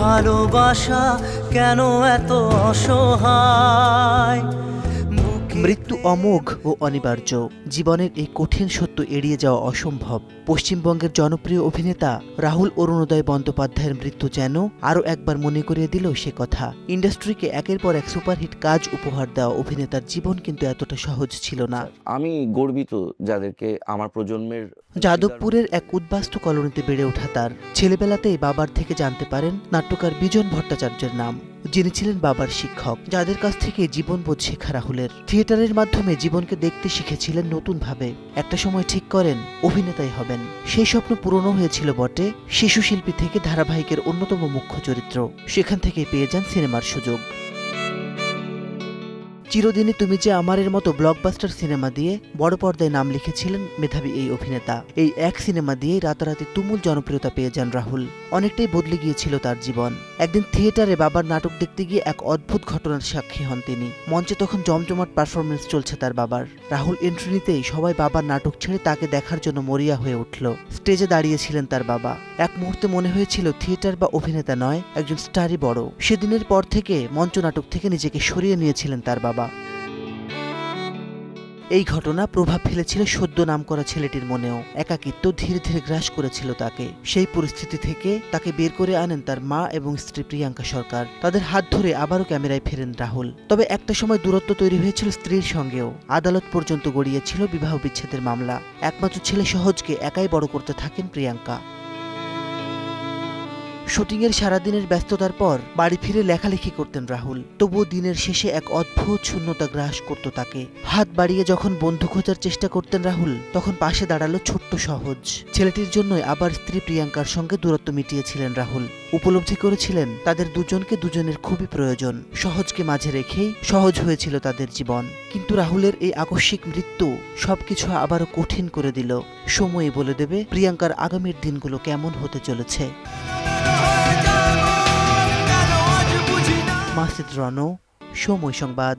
ভালোবাসা কেন এত অসহায়? মৃত্যু অমোঘ ও অনিবার্য। জীবনের এই কঠিন সত্য এড়িয়ে যাওয়া অসম্ভব। পশ্চিমবঙ্গের জনপ্রিয় অভিনেতা রাহুল অরুণোদয় বন্দ্যোপাধ্যায়ের মৃত্যু যেন আরও একবার মনে করিয়ে দিল সে কথা। ইন্ডাস্ট্রিকে একের পর এক সুপারহিট কাজ উপহার দেওয়া অভিনেতার জীবন কিন্তু এতটা সহজ ছিল না। আমি গর্বিত যাদেরকে আমার প্রজন্মের। যাদবপুরের এক উদ্বাস্তু কলোনিতে বেড়ে ওঠা তার ছেলেবেলাতেই বাবার থেকে জানতে পারেন নাট্যকার বিজন ভট্টাচার্যের নাম, যিনি ছিলেন বাবার শিক্ষক, যাদের কাছ থেকে জীবনবোধ শেখা রাহুলের। থিয়েটারের মাধ্যমে জীবনকে দেখতে শিখেছিলেন নতুনভাবে। একটা সময় ঠিক করেন অভিনেতাই হবেন। সেই স্বপ্ন পূরণও হয়েছিল বটে। শিশু শিল্পী থেকে ধারাবাহিকের অন্যতম মুখ্য চরিত্র, সেখান থেকেই পেয়ে যান সিনেমার সুযোগ। চিরদিনই তুমি যে আমারের মতো ব্লকবাস্টার সিনেমা দিয়ে বড় পর্দায় নাম লিখেছিলেন মেধাবী এই অভিনেতা। এই এক সিনেমা দিয়েই রাতারাতি তুমুল জনপ্রিয়তা পেয়ে যান রাহুল। অনেকটাই বদলে গিয়েছিল তার জীবন। একদিন থিয়েটারে বাবার নাটক দেখতে গিয়ে এক অদ্ভুত ঘটনার সাক্ষী হন তিনি। মঞ্চে তখন জমজমাট পারফরমেন্স চলছে তার বাবার। রাহুল এন্ট্রি নিতেই সবাই বাবার নাটক ছেড়ে তাকে দেখার জন্য মরিয়া হয়ে উঠল। স্টেজে দাঁড়িয়েছিলেন তার বাবা। এক মুহূর্তে মনে হয়েছিল থিয়েটার বা অভিনেতা নয়, একজন স্টারই বড়। সেদিনের পর থেকে মঞ্চ নাটক থেকে নিজেকে সরিয়ে নিয়েছিলেন তার বাবা। এই ঘটনা প্রভাব ফেলেছিল সদ্য নামকরা ছেলেটির মনেও। একাকিত্ব ধীরে ধীরে গ্রাস করেছিল তাকে। সেই পরিস্থিতি থেকে তাকে বের করে আনেন তার মা এবং স্ত্রী প্রিয়াঙ্কা সরকার। তাদের হাত ধরে আবারও ক্যামেরায় ফেরেন রাহুল। তবে একটা সময় দূরত্ব তৈরি হয়েছিল স্ত্রীর সঙ্গেও। আদালত পর্যন্ত গড়িয়েছিল বিবাহ বিচ্ছেদের মামলা। একমাত্র ছেলে সহজকে একাই বড় করতে থাকেন প্রিয়াঙ্কা। শুটিংয়ের সারাদিনের ব্যস্ততার পর বাড়ি ফিরে লেখালেখি করতেন রাহুল। তবুও দিনের শেষে এক অদ্ভুত শূন্যতা গ্রাস করত তাকে। হাত বাড়িয়ে যখন বন্ধু খোঁজার চেষ্টা করতেন রাহুল, তখন পাশে দাঁড়ালো ছোট্ট সহজ। ছেলেটির জন্যই আবার স্ত্রী প্রিয়াঙ্কার সঙ্গে দূরত্ব মিটিয়েছিলেন রাহুল। উপলব্ধি করেছিলেন তাদের দুজনকে দুজনের খুবই প্রয়োজন। সহজকে মাঝে রেখেই সহজ হয়েছিল তাদের জীবন। কিন্তু রাহুলের এই আকস্মিক মৃত্যু সবকিছু আবারও কঠিন করে দিল। সময়ই বলে দেবে প্রিয়াঙ্কার আগামীর দিনগুলো কেমন হতে চলেছে। মাসিদ রনো, সময় সংবাদ।